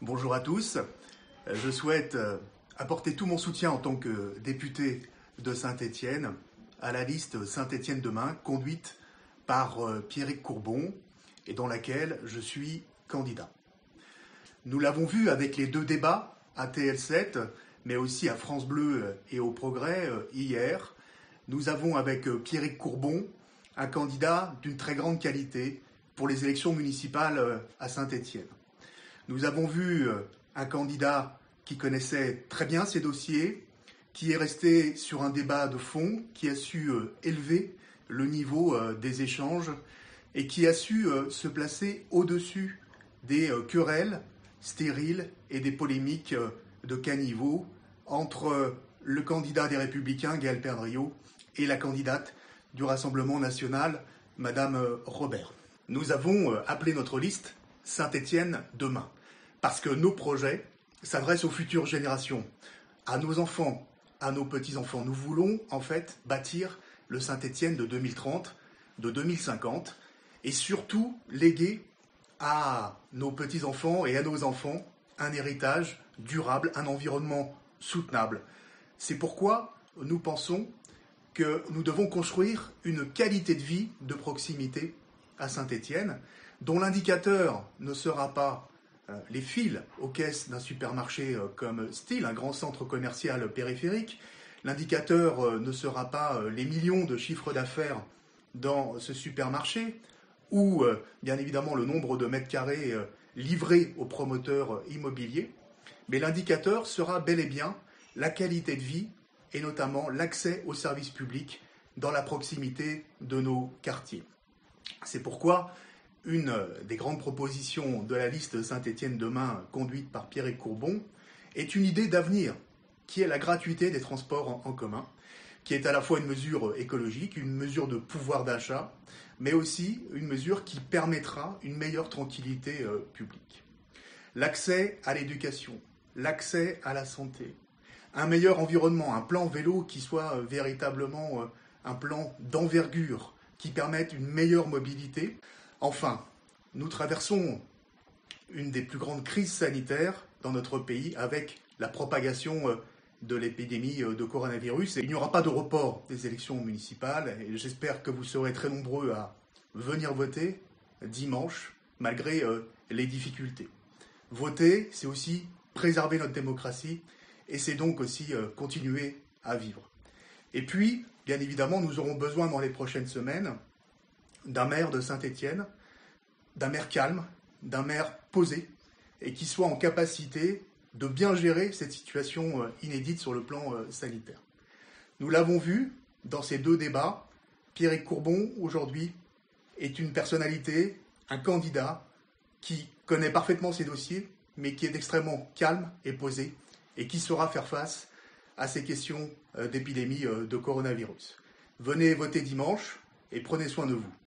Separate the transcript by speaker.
Speaker 1: Bonjour à tous. Je souhaite apporter tout mon soutien en tant que député de Saint-Étienne à la liste Saint-Étienne demain, conduite par Pierrick Courbon et dans laquelle je suis candidat. Nous l'avons vu avec les deux débats à TL7, mais aussi à France Bleu et au Progrès hier. Nous avons avec Pierrick Courbon un candidat d'une très grande qualité pour les élections municipales à Saint-Étienne. Nous avons vu un candidat qui connaissait très bien ses dossiers, qui est resté sur un débat de fond, qui a su élever le niveau des échanges et qui a su se placer au-dessus des querelles stériles et des polémiques de caniveau entre le candidat des Républicains, Gaël Perdriau, et la candidate du Rassemblement national, Madame Robert. Nous avons appelé notre liste Saint-Étienne demain, parce que nos projets s'adressent aux futures générations, à nos enfants, à nos petits-enfants. Nous voulons en fait bâtir le Saint-Étienne de 2030, de 2050, et surtout léguer à nos petits-enfants et à nos enfants un héritage durable, un environnement soutenable. C'est pourquoi nous pensons que nous devons construire une qualité de vie de proximité à Saint-Étienne, dont l'indicateur ne sera pas les fils aux caisses d'un supermarché comme Style, un grand centre commercial périphérique. L'indicateur ne sera pas les millions de chiffres d'affaires dans ce supermarché, ou bien évidemment le nombre de mètres carrés livrés aux promoteurs immobiliers, mais l'indicateur sera bel et bien la qualité de vie et notamment l'accès aux services publics dans la proximité de nos quartiers. C'est pourquoi une des grandes propositions de la liste Saint-Étienne demain, conduite par Pierrick Courbon, est une idée d'avenir, qui est la gratuité des transports en commun, qui est à la fois une mesure écologique, une mesure de pouvoir d'achat, mais aussi une mesure qui permettra une meilleure tranquillité publique. L'accès à l'éducation, l'accès à la santé, un meilleur environnement, un plan vélo qui soit véritablement un plan d'envergure, qui permette une meilleure mobilité. Enfin, nous traversons une des plus grandes crises sanitaires dans notre pays avec la propagation de l'épidémie de coronavirus. Et il n'y aura pas de report des élections municipales et j'espère que vous serez très nombreux à venir voter dimanche malgré les difficultés. Voter, c'est aussi préserver notre démocratie et c'est donc aussi continuer à vivre. Et puis, bien évidemment, nous aurons besoin dans les prochaines semaines d'un maire de Saint-Étienne, d'un maire calme, d'un maire posé, et qui soit en capacité de bien gérer cette situation inédite sur le plan sanitaire. Nous l'avons vu dans ces deux débats, Pierrick Courbon, aujourd'hui, est une personnalité, un candidat, qui connaît parfaitement ses dossiers, mais qui est extrêmement calme et posé, et qui saura faire face à ces questions d'épidémie de coronavirus. Venez voter dimanche, et prenez soin de vous.